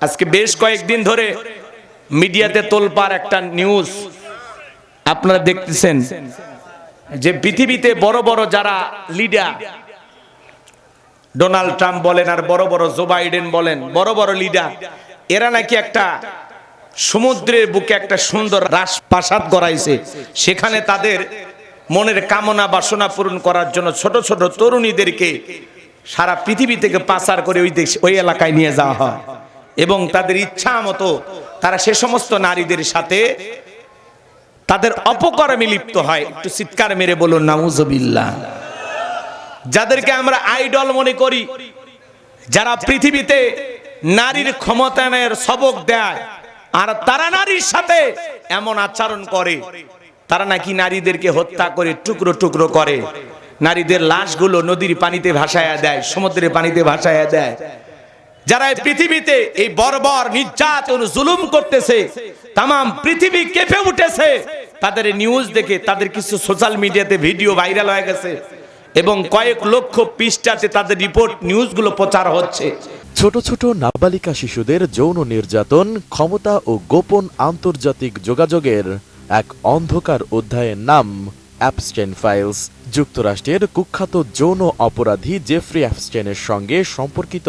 আজকে বেশ কয়েকদিন ধরে মিডিয়াতে তোলপাড় একটা নিউজ আপনারা দেখতেছেন যে পৃথিবীতে বড় বড় যারা লিডার, ডোনাল্ড ট্রাম্প বলেন আর বড় বড় জো বাইডেন বলেন, বড় বড় লিডার, এরা নাকি একটা সমুদ্রের বুকে একটা সুন্দর রাজপ্রাসাদ গড়াইছে। সেখানে তাদের মনের কামনা বাসনা পূরণ করার জন্য ছোট ছোট তরুণীদেরকে সারা পৃথিবী থেকে পাচার করে ওই এলাকায় নিয়ে যাওয়া হয় এবং তাদের ইচ্ছা মতো তারা সে সমস্ত নারীদের সাথে তাদের অপকর্মে লিপ্ত হয়। একটু চিৎকার মেরে বলুন নাউজুবিল্লাহ। যাদেরকে আমরা আইডল মনে করি, যারা পৃথিবীতে নারীর ক্ষমতায়নের সবক দেয় আর তারা নারীর সাথে এমন আচরণ করে, তারা নাকি নারীদেরকে হত্যা করে টুকরো টুকরো করে, নারীদের লাশগুলো নদীর পানিতে ভাসায়া দেয়, সমুদ্রের পানিতে ভাসায়া দেয়। যারা এই পৃথিবীতে এই বর্বর নির্যাতন জুলুম করতেছে, তাম পৃথিবী কেঁপে উঠেছে, তাদের নিউজ দেখে তাদের কিছু সোশ্যাল মিডিয়াতে ভিডিও ভাইরাল হয়ে গেছে এবং কয়েক লক্ষ পৃষ্ঠাতে তাদের রিপোর্ট নিউজগুলো প্রচার হচ্ছে। ছোট ছোট নাবালিকা শিশুদের যৌন নির্যাতন, ক্ষমতা ও গোপন আন্তর্জাতিক যোগাযোগের এক অন্ধকার অধ্যায়ের নাম অ্যাপস্টেইন ফাইলস। যুক্তরাষ্ট্রের কুখ্যাত যৌন অপরাধী জেফ্রি অ্যাপস্টেইনের সঙ্গে সম্পর্কিত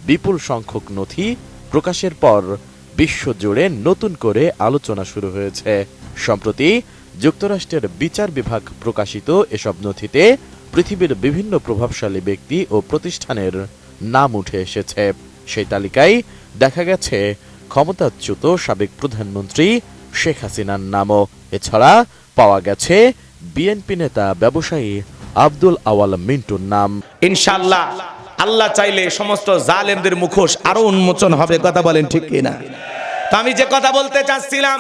বিপুল সংখ্যক নথি প্রকাশের পর বিশ্বজুড়ে নতুন করে আলোচনা শুরু হয়েছে। সম্প্রতি যুক্তরাষ্ট্রের বিচার বিভাগ প্রকাশিত এসব নথিতে পৃথিবীর বিভিন্ন প্রভাবশালী ব্যক্তি ও প্রতিষ্ঠানের নাম উঠে এসেছে। সেই তালিকায় দেখা গেছে ক্ষমতাচ্যুত সাবেক প্রধানমন্ত্রী শেখ হাসিনার নামও। এছাড়া পাওয়া গেছে বিএনপি নেতা ব্যবসায়ী আব্দুল আওয়াল মিন্টুর নাম। ইনশাআল্লাহ আল্লাহ চাইলে সমস্ত জালেমদের মুখোশ আরো উন্মোচন হবে। কথা বলেন ঠিক কিনা? তো আমি যে কথা বলতে চাচ্ছিলাম,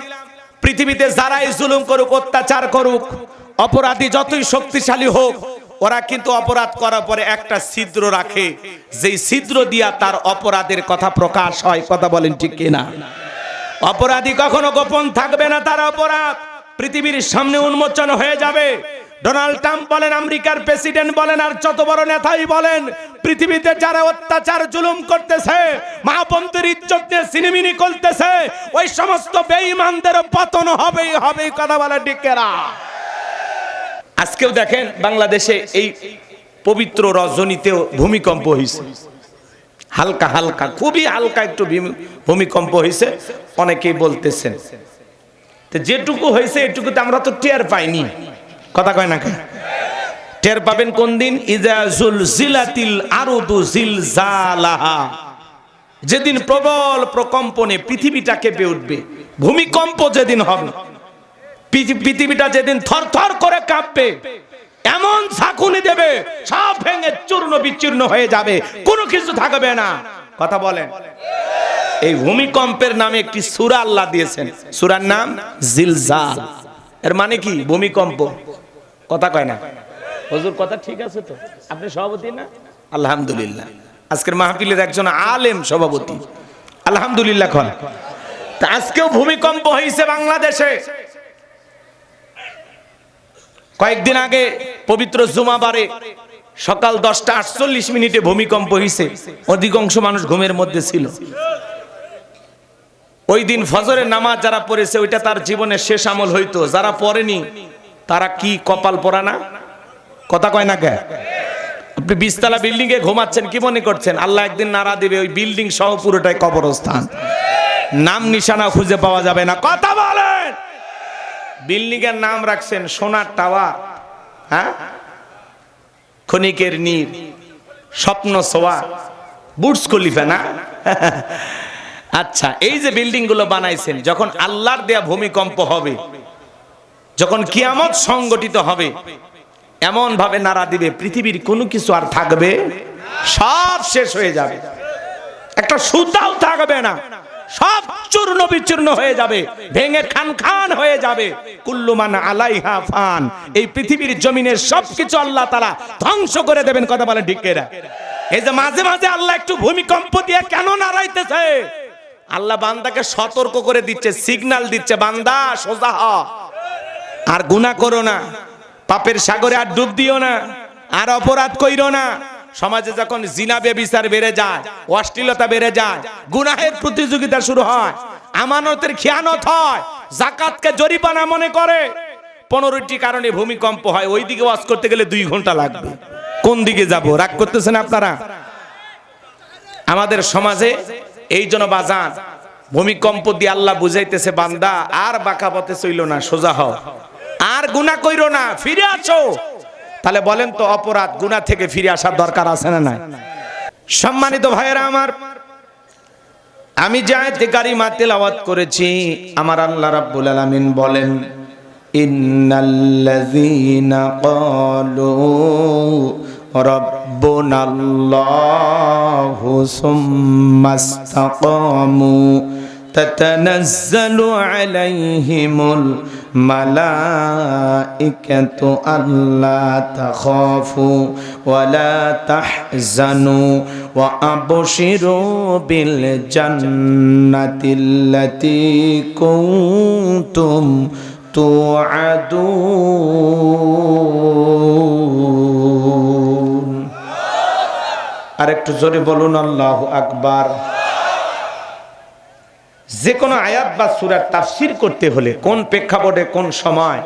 পৃথিবীতে যারাই জুলুম করুক, অত্যাচার করুক, অপরাধী যতই শক্তিশালী হোক, ওরা কিন্তু অপরাধ করার পরে একটা ছিদ্র রাখে, যেই ছিদ্র দিয়া তার অপরাধের কথা প্রকাশ হয়। কথা বলেন ঠিক কিনা? অপরাধী কখনো গোপন থাকবে না, তার অপরাধ পৃথিবীর সামনে উন্মোচন হয়ে যাবে। ডোনাল্ড ট্রাম্প বলেন, আমেরিকার প্রেসিডেন্ট বলেন, আর যত বড় নেতাই বলেন, পৃথিবীতে যারা অত্যাচার জুলুম করতেছে, মা বোনদের ইজ্জত নিয়ে সিনেমিনি করতেছে, ওই সমস্ত বেঈমানদের পতন হবেই হবে। কথা বলে ডিকেরা। আজকেও দেখেন বাংলাদেশে এই পবিত্র রজনীতেও ভূমিকম্প হয়েছে, হালকা হালকা, খুবই হালকা একটু ভূমিকম্প হয়েছে। অনেকেই বলতেছেন যেটুকু হয়েছে এটুকুতে আমরা তো টের পাইনি। কথা কয় না? টের পাবেন কোন দিন? ইজা জুলজিলাতিল আরদু জিলজালাহা, যেদিন প্রবল প্রকম্পনে পৃথিবীটা কেঁপে উঠবে। ভূমিকম্প যেদিন হবে, পৃথিবীটা যেদিন থরথর করে কাঁপবে, এমন ঝাঁকুনি দেবে, সব ভেঙে চূর্ণ বিচূর্ণ হয়ে যাবে, কোনো কিছু থাকবে না। কথা বলেন। এই ভূমিকম্পের নামে একটি সূরা আল্লাহ দিয়েছেন, সূরার নাম জিলজাল। এর মানে কি? ভূমিকম্প। কথা কয় না? হুজুর কথা ঠিক আছে তো? আপনি সভাপতি না? আলহামদুলিল্লাহ। আজকের মাহফিলের একজন আলেম সভাপতি, আলহামদুলিল্লাহ। তা আজকেও ভূমিকম্প হয়েছে বাংলাদেশে। কয়েকদিন আগে পবিত্র জুমাবারে সকাল 10:48 ভূমিকম্প হয়েছে। অধিকাংশ মানুষ ঘুমের মধ্যে ছিল। ওই দিন ফজরের নামাজ যারা পড়েছে ওইটা তার জীবনের শেষ আমল হইতো। যারা পড়েনি তারা কি কপাল পোড়া না? কথা কয় না? কে? আপনি 20 তলা বিল্ডিং এ ঘুমাচ্ছেন, কি মনে করছেন আল্লাহ একদিন নাড়া দিবে, ওই বিল্ডিং সহ পুরোটাই কবরস্থান, নাম নিশানা খুঁজে পাওয়া যাবে না। কথা বলেন। বিল্ডিং এর নাম রাখছেন সোনার টাওয়ার, হ্যাঁ, ক্ষণিকের নীর, স্বপ্ন সোয়া, বুর্জ খলিফা না? আচ্ছা, এই যে বিল্ডিং গুলো বানাইছেন, যখন আল্লাহর দেয়া ভূমিকম্প হবে, যখন কিয়ামত সংগঠিত হবে, এমন ভাবে নাড়া দিবে পৃথিবীর কোনো কিছু আর থাকবে, সব শেষ হয়ে যাবে, একটা সুতাও থাকবে না, সব চূর্ণ বিচূর্ণ হয়ে যাবে, ভেঙে খান খান হয়ে যাবে। কুল্লু মান আলাইহা ফান, এই পৃথিবীর জমিনের সবকিছু আল্লাহ তাআলা ধ্বংস করে দেবেন। কথা বলে ঠিক কিনা? এই যে মাঝে মাঝে আল্লাহ একটু ভূমিকম্প দিয়ে কেন নাড়াইতেছে? আল্লাহ বান্দাকে সতর্ক করে দিচ্ছে, সিগন্যাল দিচ্ছে, বান্দা সোজা হ, আর গুনাহ করো না, পাপের সাগরে আর ডুব দিও না, আর অপরাধ কইরো না, সমাজে যখন জিনা ব্যভিচার বেড়ে যায়, অশ্লীলতা বেড়ে যায়, গুনাহের প্রতিযোগিতা শুরু হয়, আমানতের খেয়ানত হয়, যাকাতকে জরিমানা মনে করে, 15টি কারণে ভূমিকম্প হয়, ওই দিকে ওয়াজ করতে গেলে 2 ঘন্টা লাগবে। কোন দিকে যাব? রাগ করতেছেন আপনারা? আমাদের সমাজে এই জন্য বাজান ভূমিকম্প দিয়ে আল্লাহ বুঝাইতেছে, বান্দা আর বাঁকা পথে চইল না, সোজা হও, আর গুনাহ কইরো না, ফিরে আসো। তাহলে বলেন তো, অপরাধ গুনাহ থেকে ফিরে আসার দরকার আছে না নাই? সম্মানিত ভাইয়েরা আমার, আমি যে আয়াতে কারিমা তেলাওয়াত করেছি, আমার আল্লাহ রাব্বুল আলামিন বলেন, ইন্নাল্লাযীনা ক্বালু রাব্বুনাল্লাহু সুম্মাস্তাকামু তাতানাজ্জালু আলাইহিমুল মালাইকাতু আল্লা তাখাফু ওয়ালা তাহজানু ওয়া আবশিরু বিল জান্নাতিল্লাতী কুনতুম তুআদুন। আরেকটু জোরে বলুন আল্লাহু আকবার। যে কোনো আয়াত বা সূরার তাফসীর করতে হলে কোন প্রেক্ষাপটে কোন সময়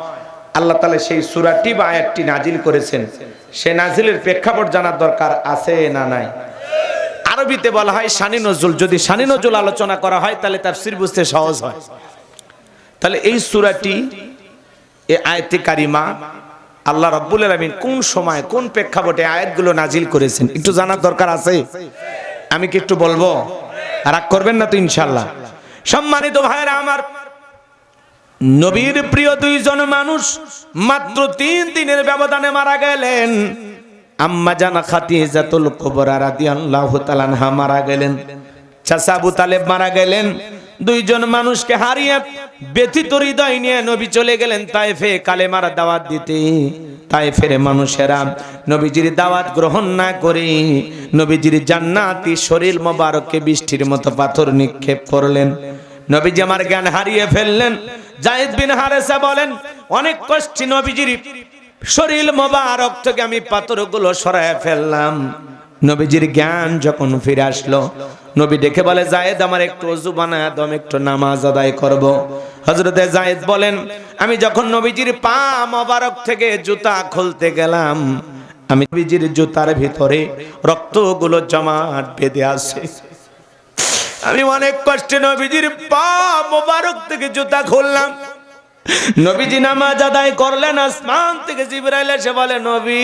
আল্লাহ তাআলা সেই সূরাটি বা আয়াতটি নাজিল করেছেন, সে নাজিলের প্রেক্ষাপট জানার দরকার আছে না নাই? আরবিতে বলা হয় শানি নজুল। যদি শানি নজুল আলোচনা করা হয় তাহলে তাফসীর বুঝতে সহজ হয়। তাহলে এই সূরাটি, এই আয়াতে কারিমা আল্লাহ রাব্বুল আলামিন কোন সময় কোন প্রেক্ষাপটে আয়াতগুলো নাজিল করেছেন একটু জানার দরকার আছে। আমি কি একটু বলবো? রাগ করবেন না তো ইনশাআল্লাহ? সম্মানিত ভাইরা আমার, নবীর প্রিয় 2 জন মানুষ মাত্র 3 দিনের ব্যবধানে মারা গেলেন। আম্মা জানা খাদিজাতুল কুবরা রাদিয়াল্লাহু তাআলা আনহা মারা গেলেন, চাচা আবু তালেব মারা গেলেন। 2 জন মানুষকে হারিয়ে ব্যথিত হৃদয় নিয়ে নবী চলে গেলেন তায়েফে কালেমার দাওয়াত দিতে। তায়েফের মানুষেরা নবীজির দাওয়াত গ্রহণ না করে নবীজির জান্নাতি শরীর মোবারককে বৃষ্টির মতো পাথর নিক্ষেপ করলেন। নবীজি আমার জ্ঞান হারিয়ে ফেললেন। যায়েদ বিন হারেসা বলেন, অনেক কষ্টে নবীজির শরীর মোবারক থেকে আমি পাথরগুলো সরায় ফেললাম। নবীজির জ্ঞান যখন ফিরে আসলো, নবী দেখে বলে, যায়েদ আমার একটু ওযু বানায় দাও, আমি একটু নামাজ আদায় করব। হযরতে যায়েদ বলেন, আমি যখন নবীজির পা মোবারক থেকে জুতা খুলতে গেলাম, আমি নবীজির জুতার ভিতরে রক্তগুলো জমাট বেঁধে আছে। আমি অনেক কষ্টে নবীজির পা মোবারক থেকে জুতা খুললাম। নবীজি নামাজ আদায় করলেন, আসমান থেকে জিবরাইল এসে বলে, নবী,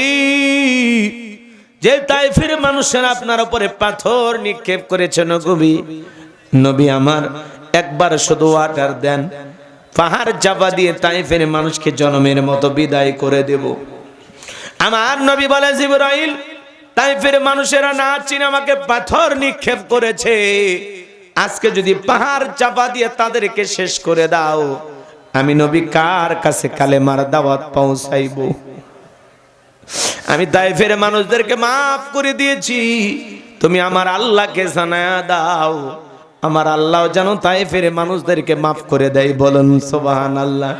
যে তায়েফের মানুষেরা আপনার উপরে পাথর নিক্ষেপ করেছে, নবী আমার একবার শুধু অর্ডার দেন, পাহাড় চাপা দিয়ে তায়েফের মানুষকে জনমের মতো বিদায় করে দেব। আমার নবী বলে, জিবরাইল, তায়েফের মানুষেরা না চিনে আমাকে পাথর নিক্ষেপ করেছে, আজকে যদি পাহাড় চাপা দিয়ে তাদেরকে শেষ করে দাও, আমি নবী কার কাছে কালেমার দাওয়াত পৌঁছাইব? আমি তায়েফের মানুষদেরকে মাফ করে দিয়েছি, তুমি আমার আল্লাহকে জানায়া দাও, আমার আল্লাহ যেন তায়েফের মানুষদেরকে মাফ করে দেয়। বলুন সুবহানাল্লাহ।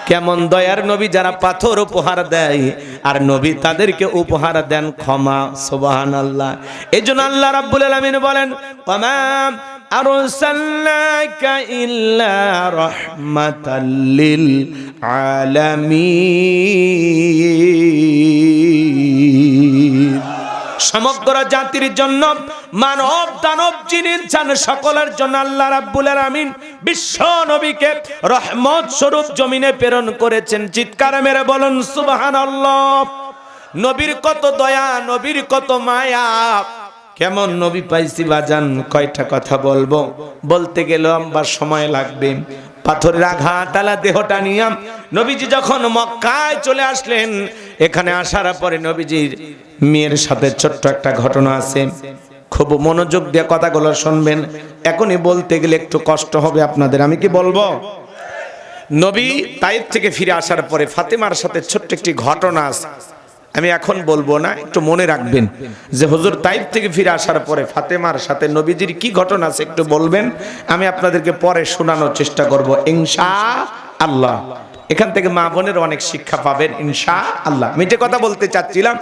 কেমন দয়ার নবী, যারা পাথর উপহার দেয় আর নবী তাদেরকে উপহার দেন ক্ষমা। সুবহানাল্লাহ। এজন্য আল্লাহ রাব্বুল আলামিন বলেন, ওয়ামা আরসালনাকা ইল্লা রাহমাতাল লিল আলামিন। সমগ্র জাতির জন্য, মানব দানব যিনি ইনসান সকলের জন্য আল্লাহ রাব্বুল আলামিন বিশ্ব নবীকে রহমত স্বরূপ জমিনে প্রেরণ করেছেন। চিৎকার মেরে বলুন সুবহানাল্লাহ। নবীর কত দয়া, নবীর কত মায়া। কেমন নবী পাইছি বাজান, কয়টা কথা বলবো, বলতে গেলে লম্বা সময় লাগবে। পাথরের আঘাত আলা দেহটা নিয়ে নবীজি যখন মক্কায় চলে আসলেন, এখানে আসার পরে নবীজির মেয়ের সাথে ছোট্ট একটা ঘটনা আছে, খুব মনোযোগ দিয়ে কথাগুলো শুনবেন। এখনই বলতে গেলে একটু কষ্ট হবে আপনাদের, আমি কি বলবো? নবী তায়েফ থেকে ফিরে আসার পরে ফাতেমার সাথে ছোট্ট একটি ঘটনা আছে, আমি এখন বলবো না, একটু মনে রাখবেন যে হুজুর তায়েফ থেকে ফিরে আসার পরে ফাতেমার সাথে নবীজির কি ঘটনা আছে একটু বলবেন, আমি আপনাদেরকে পরে শোনানোর চেষ্টা করব ইনশাআল্লাহ। এখান থেকে মা বোনের অনেক শিক্ষা পাবেন ইনশাআল্লাহ। আমি যে কথা বলতে চাচ্ছিলাম,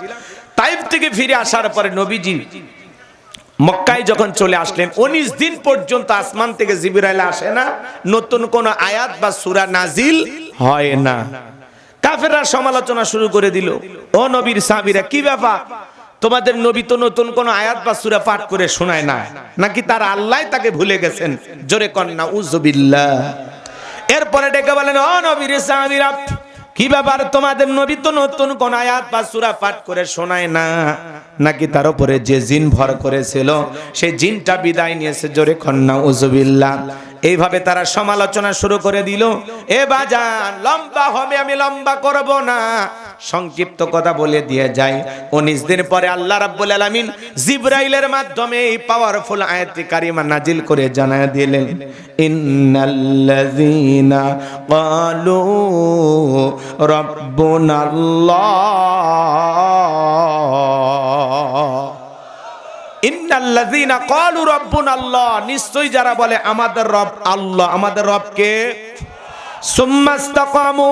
তাইফ থেকে ফিরে আসার পরে নবীজি মক্কায় যখন চলে আসলেন 19 দিন পর্যন্ত আসমান থেকে জিবরাইল আসে না, নতুন কোন আয়াত বা সূরা নাজিল হয় না। কাফেররা সমালোচনা শুরু করে দিল, ও নবীর সাহাবীরা কি ব্যাপার, তোমাদের নবী তো নতুন কোন আয়াত বা সূরা পাঠ করে শোনায় না, নাকি তার আল্লাহ তাকে ভুলে গেছেন? জোরে কর না উযুবিল্লাহ। এরপরে ডেকে বলেন, ও নবীর সাহাবীরা কি ব্যাপার, তোমাদের নবী তো নতুন কোন আয়াত বা সূরা পাঠ করে শোনায় না, নাকি তার উপরে যে জিন ভর করেছিল সেই জিনটা বিদায় নিয়েছে? জোরে কন্না উযুবিল্লাহ। এইভাবে তারা সমালোচনা শুরু করে দিল। এ বাজান, লম্বা হবে, আমি লম্বা করব না, সংক্ষিপ্ত কথা বলে দিয়ে যাই। 19 দিন পরে আল্লাহ রাব্বুল আলামিন জিবরাইলের মাধ্যমে এই পাওয়ারফুল আয়াত কারিমা নাজিল করে জানায় দিলেন, ইন্নাল্লাযীনা ক্বালু রাব্বুনাল্লাহ, ইন্নাল্লাযীনা ক্বালু রাব্বুনাল্লাহ, নিশ্চয়ই যারা বলে আমাদের রব আল্লাহ, আমাদের রব কে, সুম্মাস্তাকামু,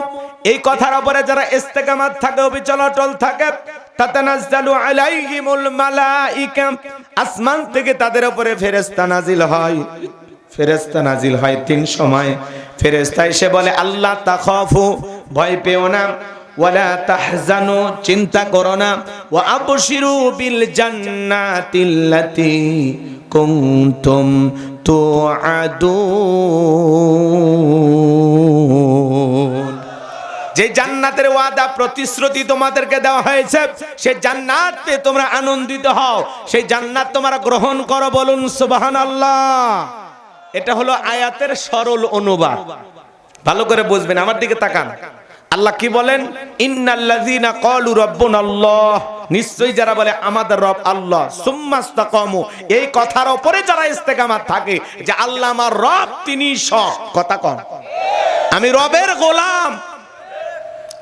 এই কথার উপরে যারা ইস্তেকামাত থাকে, অবিচল অটল থাকে, তাতানাজ্জালু আলাইহিমুল মালাইকা, আসমান থেকে তাদের উপরে ফেরেশতা নাজিল হয়। ফেরেশতা নাজিল হয় 3 সময়। ফেরেশতা এসে বলে, আল্লাহ তাখাফু, ভয় পেও না, ওয়ালা তাহজানু, চিন্তা করো না, ওয়া আবশিরু বিল জান্নাতিল্লাতী কুনতুম তুআদুন, যে জান্নাতের ওয়াদা প্রতিশ্রুতি তোমাদেরকে দেওয়া হয়েছে, সেই জান্নাত পেয়ে তোমরা আনন্দিত হও, সেই জান্নাত তোমরা গ্রহণ করো। বলুন সুবহানাল্লাহ। এটা হলো আয়াতের সরল অনুবাদ, ভালো করে বুঝবেন, আমার দিকে তাকান। আল্লাহ কি বলেন, ইন্নাল্লাযীনা ক্বালু রাব্বুনাল্লাহ, নিশ্চয়ই যারা বলে আমাদের রব আল্লাহ, সুম্মাস্তাকামু, এই কথার উপরে যারা ইস্তেকামাত থাকে যে আল্লাহ আমার রব, তিনি সব, কথা কন আমি রবের গোলাম,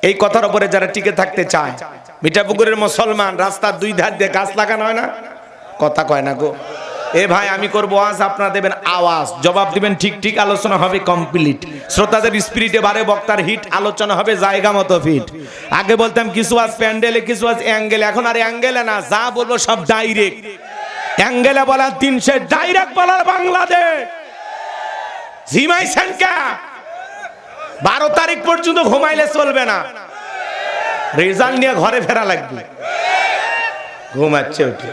এই কথার উপরে যারা টিকে থাকতে চায়। মিঠাপুকুরের মুসলমান, রাস্তার 2 ধার দিয়ে গাছ লাগানো হয় না, কথা কয় না গো। এ ভাই, আমি করবো ওয়াজ, আপনারা দেবেন আওয়াজ, জবাব দিবেন ঠিক ঠিক, আলোচনা হবে কমপ্লিট, শ্রোতাদের স্পিরিটে বারে, বক্তার হিট, আলোচনা হবে জায়গা মতো ফিট। আগে বলতাম কিছু আজ প্যান্ডেলে, কিছু আজ অ্যাঙ্গেলে, এখন আর অ্যাঙ্গেলে না, যা বলবো সব ডাইরেক্ট। অ্যাঙ্গেলে বলার 300, ডাইরেক্ট বলার বাংলাদেশ। ঝিমাইছেন কে? 12 তারিখ পর্যন্ত ঘুমাইলে চলবে না, রেজাল্ট নিয়ে ঘরে ফেরা লাগবে। ঘুমাচ্ছে উঠে,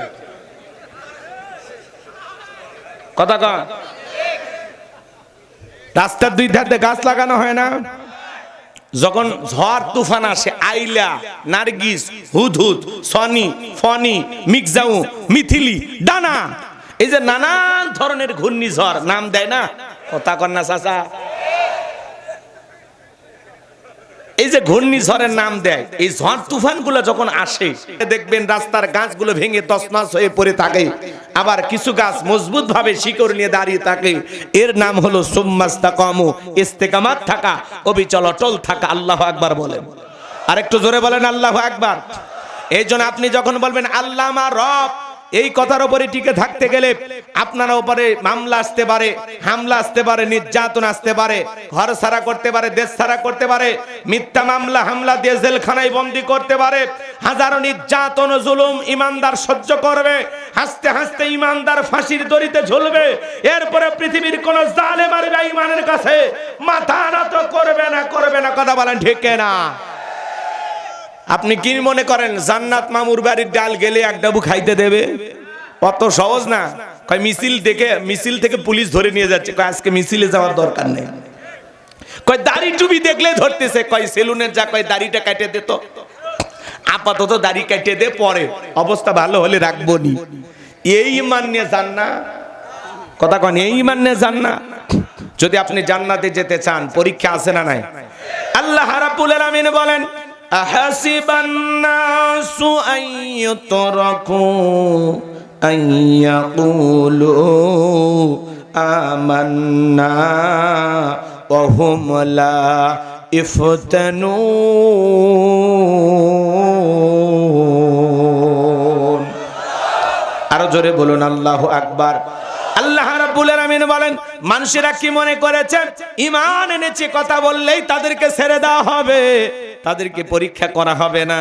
কথা কন। রাস্তার 2 ধারে গাছ লাগানো হয় না, যখন ঝড় তুফান আসে, আইলা, নার্গিস, হুদহুদ, সনি, ফনি, মিকজাউ, মিথিলি, ডানা, এই যে নানান ধরনের ঘূর্ণিঝড় নাম দেয় না, কথা কন না চাচা, এই যে ঘূর্ণিঝড়ের নাম দেয়, এই ঝড় তুফানগুলো যখন আসে দেখবেন রাস্তার গাছগুলো ভেঙে তছনছ হয়ে পড়ে থাকে, আবার কিছু গাছ মজবুত ভাবে শিকড় নিয়ে দাঁড়িয়ে থাকে। এর নাম হলো সুম্মাস্তাকামু, ইস্তেকামাত থাকা, অবিচল অটল থাকা। আল্লাহু আকবার বলেন, আরেকটু জোরে বলেন আল্লাহু আকবার। এই জন্য আপনি যখন বলবেন আল্লাহ আমার রব, এই কথার উপরে টিকে থাকতে গেলে আপনার উপরে মামলা আসতে পারে, হামলা আসতে পারে, নির্যাতন আসতে পারে, ঘর ছাড়া করতে পারে, দেশ ছাড়া করতে পারে, মিথ্যা মামলা হামলা দিয়ে জেলখানায় বন্দী করতে পারে, হাজারো নির্যাতন জুলুম ইমানদার সহ্য করবে, হাসতে হাসতে ইমানদার ফাঁসির দড়িতে ঝুলবে। এরপরে পৃথিবীর কোন জালেম আর বেঈমানের কাছে মাথা নত করবে না, করবে না, কথা বলেন ঠিক না? আপনি কি মনে করেন জান্নাত মামুর বাড়ির ডাল গেলে এক ডাবু খাইতে দেবে? অত সহজ না। কয় মিছিল থেকে পুলিশ ধরে নিয়ে যাচ্ছে, কয় আজকে মিছিলে যাওয়ার দরকার নেই। কয় দাড়ি টুপি দেখলে ধরতেছে, কয় সেলুনের যা, কয় দাড়িটা কেটে দে, তো আপাতত দাড়ি কেটে দে, পরে অবস্থা ভালো হলে রাখবো নি। এই ঈমান নিয়ে যান না, কথা কন, এই ঈমান নিয়ে যান না। যদি আপনি জান্নাতে যেতে চান, পরীক্ষা আছে না নাই? আল্লাহ রাব্বুল আলামিন বলেন, আহাসিবান নাসু আইয়ুতরাকু আইয়াকুলু আমান্না ওয়া হুম লা ইফতানুন। আরো জোরে বলুন আল্লাহু আকবার। আল্লাহ রাব্বুল আলামিন বলেন, মানুষেরা কি মনে করেছে ঈমান এনেছে কথা বললেই তাদেরকে ছেড়ে দেওয়া হবে, তাদেরকে পরীক্ষা করা হবে না?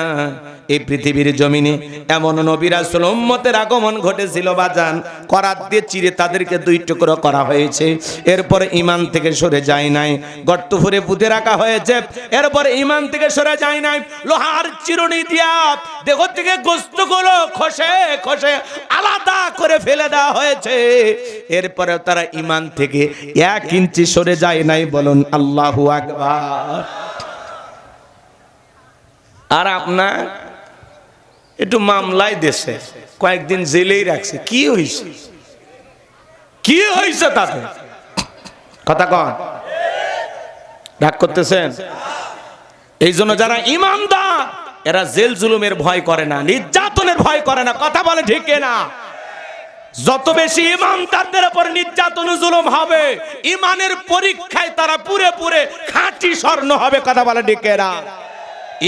এই পৃথিবীর জমিনে এমন নবী রাসূল উম্মতের আগমন ঘটেছিল বাজান, করাত দিয়ে চিরে তাদেরকে দুই টুকরো করা হয়েছে। এরপরে ঈমান থেকে সরে যায় নাই, গর্ত ভরে পুঁতে রাখা হয়েছে। এরপরে ঈমান থেকে সরে যায় নাই, লোহার চিরুনি দিয়া দেহ থেকে গোশতগুলো খসে খসে আলাদা করে ফেলে দেওয়া হয়েছে। এরপরে তারা ঈমান থেকে 1 ইঞ্চি সরে যায় নাই, বলুন আল্লাহু আকবার। আর আপনার একটু মামলায় দেশে কয়েকদিন জেলেই রাখছে, কি হয়েছে? কি হয়েছে তাতে? কথা কন, রাগ করতেছেন? এই জন্য যারা ঈমানদার এরা জেল জুলুমের ভয় করে না, নির্যাতনের ভয় করে না। কথা বলে ঠিক না? যত বেশি ঈমানদারদের উপর নির্যাতন জুলুম হবে, ঈমানের পরীক্ষায় তারা পুরে পুরে খাঁটি স্বর্ণ হবে। কথা বলে ঠিক না?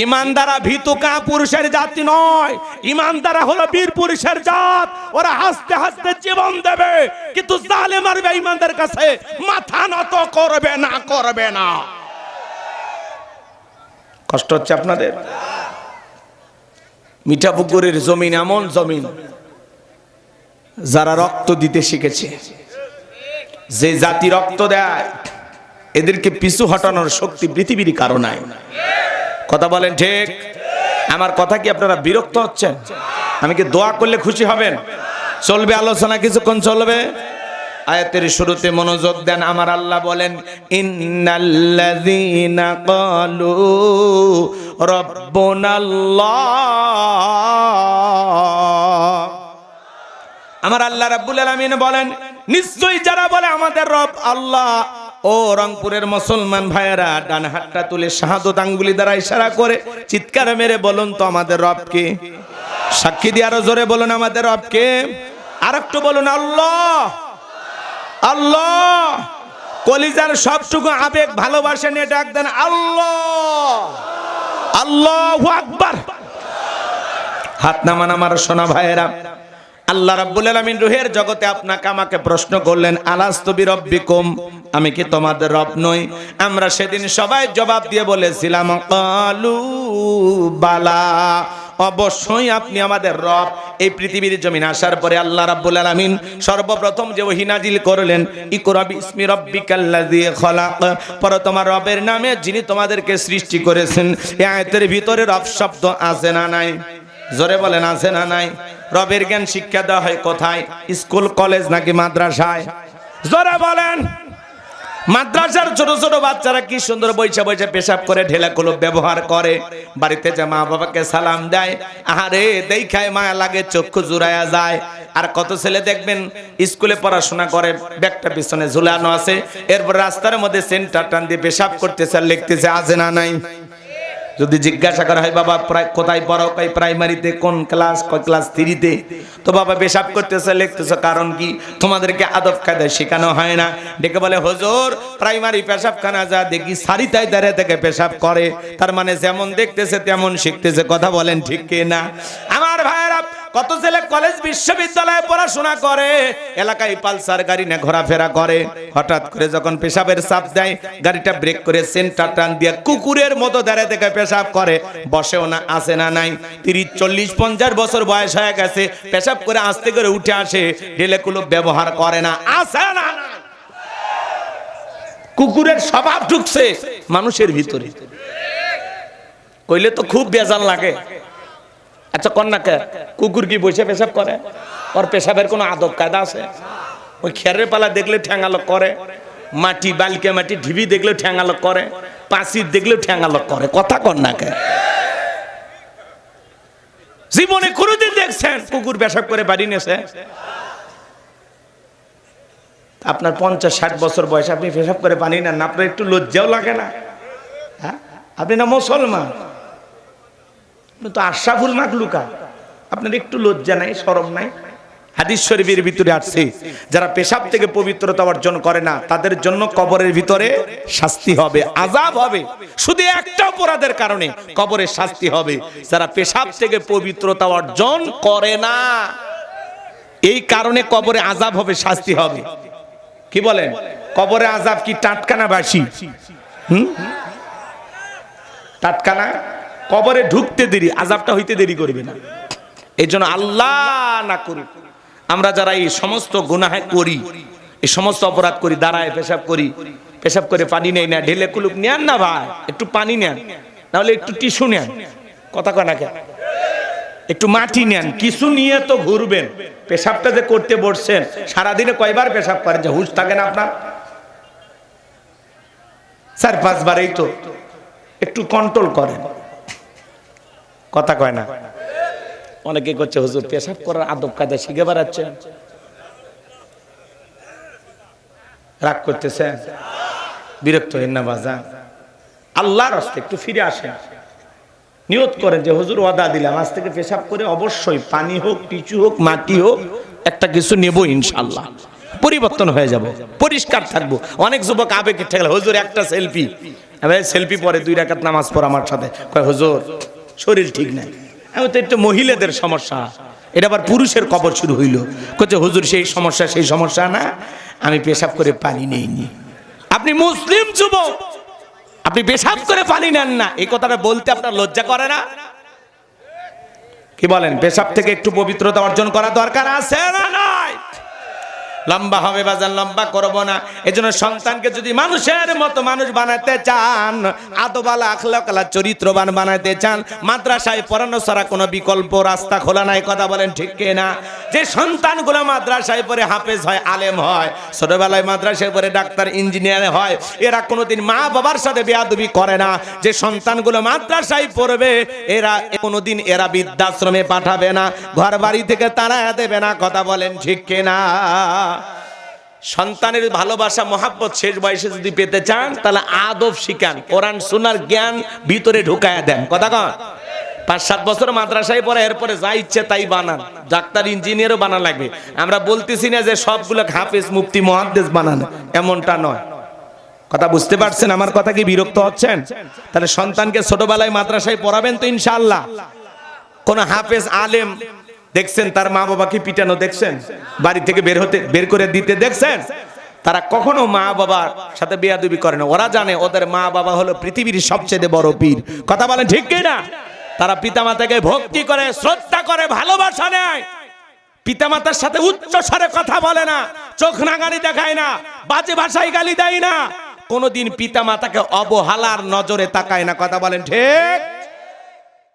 ঈমানদারা ভীতু পুরুষের জাতি নয়, ঈমানদারা হলো বীর পুরুষের জাত। ওরা হাসতে হাসতে জীবন দেবে, কিন্তু জালেম আর বেঈমানদের কাছে মাথা নত করবে না, করবে না। কষ্ট হচ্ছে আপনাদের? মিঠাপুকুরের জমিন এমন জমিন যারা রক্ত দিতে শিখেছে, যে জাতি রক্ত দেয় এদেরকে পিছু হটানোর শক্তি পৃথিবীর কারো নাই। কথা বলেন ঠিক? আমার কথা কি আপনারা বিরক্ত হচ্ছেন? আমি কি দোয়া করলে খুশি হবেন? চলবে আলোচনা, কিছুক্ষণ চলবে। আয়াতের শুরুতে মনোযোগ দেন। আমার আল্লাহ বলেন, ইন্নাল্লাযীনা ক্বালু রাব্বুনাল্লাহ। আমার আল্লাহ রাব্বুল আলামিন বলেন, নিশ্চয়ই যারা বলে আমাদের রব আল্লাহ। ও রংপুরের মুসলমান ভাইয়েরা, ডান হাতটা তুলে শাহাদত আঙ্গুলি দ্বারা ইশারা করে চিৎকার মেরে বলুন তো আমাদের রব কে? সাক্ষী দিয়ে আরো জোরে বলুন আমাদের রব কে? আর একটু বলুন আল্লাহ। আল্লাহ কলিজার সবটুকু আবেগ ভালোবাসা নিয়ে ডাক দেন আল্লাহ। আল্লাহু আকবার। হাত নামান আমার সোনা ভাইয়েরা। আল্লাহ রাব্বুল আলামিন রূহের জগতে আপনাকে আমাকে প্রশ্ন করলেন, আলাস্তু বিরাব্বিকুম, আমি কি তোমাদের রব নই? আমরা সেদিন সবাই জবাব দিয়ে বলেছিলাম ক্বালু বালা, অবশ্যই আপনি আমাদের রব। এই পৃথিবীর জমিন আসার পরে আল্লাহ রাব্বুল আলামিন সর্বপ্রথম যে ওহী নাজিল করলেন, ইকরা বিসমি রাব্বিকাল্লাযী খালাক, পর তোমার রবের নামে যিনি তোমাদেরকে সৃষ্টি করেছেন। এই আয়াতের ভিতরে রব শব্দ আছে না নাই? জোরে বলেন আছে না নাই? রবের জ্ঞান শিক্ষা দেওয়া হয় কোথায়? স্কুল, কলেজ নাকি মাদ্রাসায়? জোরে বলেন। মাদ্রাসার ছোট ছোট বাচ্চারা কি সুন্দর বইসা বইসা পেশাব করে, ঢেলা কলম ব্যবহার করে, বাড়িতে যে মা বাবাকে সালাম দেয়, আহারে দেখায় মায়া লাগে, চক্ষু জুড়ায়া যায়। আর কত ছেলে দেখবেন স্কুলে পড়াশোনা করে, ব্যাগটা পিছনে ঝুলানো আছে, এরপর রাস্তার মধ্যে সেন্টার টান দিয়ে পেশাব করতেছে আর লিখতেছে আছে না নাই? যদি জিজ্ঞাসা করা হয় বাবা কোথায় পড়ো, কই প্রাইমারিতে, কোন ক্লাস, কয় ক্লাস 3-তে, তো বাবা পেশাব করতেছে লিখতেছে, কারণ কি? তোমাদেরকে আদব কায়দা শেখানো হয় না। ডেকে বলে, হুজুর প্রাইমারি পেশাবখানা যা দেখি সারিতায় দাঁড়িয়ে থেকে পেশাব করে, তার মানে যেমন দেখতেছে তেমন শিখতেছে। কথা বলেন ঠিক কি না? আমার ভাইয়েরা, কত ছেলে কলেজ বিশ্ববিদ্যালয়ে পড়াশোনা করে, এলাকায় পালসার গাড়ি নিয়ে ঘোরাফেরা করে, হঠাৎ করে যখন পেশাবের চাপ দেয় গাড়িটা ব্রেক করে সেন্টার টান দিয়ে কুকুরের মতো দাঁড়িয়ে থেকে পেশাব করে, বসেও না, আসে না নাই? 30, 40, 50 বছর বয়স হয়ে গেছে, পেশাব করে আস্তে করে উঠে আসে, ঢেলে কুলুপ ব্যবহার করে না, আসে না? কুকুরের স্বভাব ঢুকছে মানুষের ভিতরে, কইলে তো খুব বেজার লাগে। আচ্ছা কন্যাকে, কুকুর কি বসে পেশাব করে? ওর পেশাবের কোনো আদব কায়দা আছে? ওই খেরের পালা দেখলে ঠ্যাঙালো করে, মাটি বালকে মাটি ঢিবি দেখলে ঠ্যাঙালো করে, পাঁচির দেখলে ঠ্যাঙালো করে। কথা কন্যাকে জীবনে কোনোদিন দেখছেন কুকুর পেশাব করে বাড়ি নেছে? আপনার 50-60 বছর বয়স, আপনি পেশাব করে পানি নেন না, আপনার একটু লজ্জাও লাগে না? হ্যাঁ, আপনি না মুসলমান, তো আশরাফুল মাখলুকা, আপনার একটু লজ্জা নাই, শরম নাই? হাদিস শরীফের ভিতরে আছে, যারা পেশাব থেকে পবিত্রতা অর্জন করে না তাদের জন্য কবরের ভিতরে শাস্তি হবে, আযাব হবে। শুধু একটা অপরাধের কারণে কবরে শাস্তি হবে, যারা পেশাব থেকে পবিত্রতা অর্জন করে না, এই কারণে কবরে আযাব হবে, শাস্তি হবে। কি বলেন? কবরে আযাব কি টাটকা না বাসি? টাটকা না? কবরে ঢুকতে দেরি, আযাবটা হইতে দেরি করবে না। এই জন্য আল্লাহ না করুক আমরা যারা এই সমস্ত গুনাহ করি, এই সমস্ত অপরাধ করি, দাঁড়ায় পেশাব করি, পেশাব করে পানি নেই না, ঢেলে কুলুপ নেন না ভাই, একটু পানি নেন, নাহলে একটু টিস্যু নেন, কথা কয় না কেন, একটু মাটি নেন, কিছু নিয়ে তো ঘুরবেন। পেশাবটা যে করতে বসছেন সারাদিনে কয়বার পেশাব করেন যে হুঁশ থাকে না আপনার? 4-5 বারেই তো, একটু কন্ট্রোল করেন, কথা কয় না। অনেকে করছে হুজুর পেশাব করার আদব কায়দা শিখে বেড়াচ্ছেন, রাগ করতেছেন, বিরক্ত হন না বাজান, আল্লাহর রাস্তায় একটু ফিরে আসেন, নিয়ত করেন যে হুজুর ওয়াদা দিলাম আজ থেকে পেশাব করে অবশ্যই পানি হোক, টিস্যু হোক, মাটি হোক, একটা কিছু নেব, ইনশাআল্লাহ পরিবর্তন হয়ে যাব, পরিষ্কার থাকবো। অনেক যুবক আবেগে ঠেকলে হুজুর একটা সেলফি, সেলফি পরে 2 রাকাত নামাজ পড় আমার সাথে, কয় হুজুর শরীর ঠিক নাই। আমি তো একটু মহিলাদের সমস্যা, এটা আবার পুরুষের কবর শুরু হইল, কচ্ছে হুজুর সেই সমস্যা না, আমি পেশাব করে পানি নেইনি। আপনি মুসলিম যুবক, আপনি পেশাব করে পানি নেন না, এই কথাটা বলতে আপনার লজ্জা করে না? কি বলেন? পেশাব থেকে একটু পবিত্রতা অর্জন করা দরকার আছে না নাই? লম্বা হবে বাজান, লম্বা করব না। এজন্য সন্তানকে যদি মানুষের মতো মানুষ বানাতে চান, আদবালা আখলাকালা চরিত্রবান বানাতে চান, মাদ্রাসায় পড়ানো ছাড়া কোনো বিকল্প রাস্তা খোলা নাই, কথা বলেন ঠিক কিনা? যে সন্তানগুলো মাদ্রাসায় পড়ে হাফেজ হয়, আলেম হয়, ছোটবেলায় মাদ্রাসায় পড়ে ডাক্তার, ইঞ্জিনিয়ার হয়, এরা কোনোদিন মা বাবার সাথে বেয়াদবি করে না। যে সন্তানগুলো মাদ্রাসায় পড়বে এরা কোনোদিন এরা বৃদ্ধাশ্রমে পাঠাবে না, ঘর বাড়ি থেকে তাড়ায় দেবে না, কথা বলেন ঠিক কিনা? সন্তানের ভালোবাসা মহাব্বত শেষ বয়সে যদি পেতে চান তাহলে আদব শিখান, কোরআন সুন্নাহর জ্ঞান ভিতরে ঢুকায়া দেন, কথা কন। 5-7 বছর মাদ্রাসায় পড়ে এরপরে যা ইচ্ছে তাই বানান, ডাক্তার ইঞ্জিনিয়ারও বানান লাগবে। আমরা বলতেছি না যে সবগুলো হাফেজ মুফতি মুহাদ্দিস বানান, এমনটা নয়, কথা বুঝতে পারছেন আমার কথা? কি বিরক্ত হচ্ছেন? তাহলে সন্তানকে ছোটবেলায় মাদ্রাসায় পড়াবেন তো ইনশাআল্লাহ। কোন হাফেজ আলেম দেখছেন তার মা বাবাকে পিটানো দেখছেন, বাড়ি থেকে বের করে দিতে দেখছেন? তারা কখনো মা বাবার সাথে বেয়াদবি করে না, ওরা জানে ওদের মা বাবা হলো পৃথিবীর সবচেয়ে বড় পীর, কথা বলেন ঠিক কিনা? তারা পিতামাতাকে ভক্তি করে, শ্রদ্ধা করে, ভালোবাসা নেয়, পিতামাতার সাথে উচ্চ স্বরে কথা বলে না, চোখ রাঙানি দেখায় না, বাজে ভাষায় গালি দেয় না, কোনোদিন পিতামাতাকে অবহেলার নজরে তাকায় না, কথা বলেন ঠিক?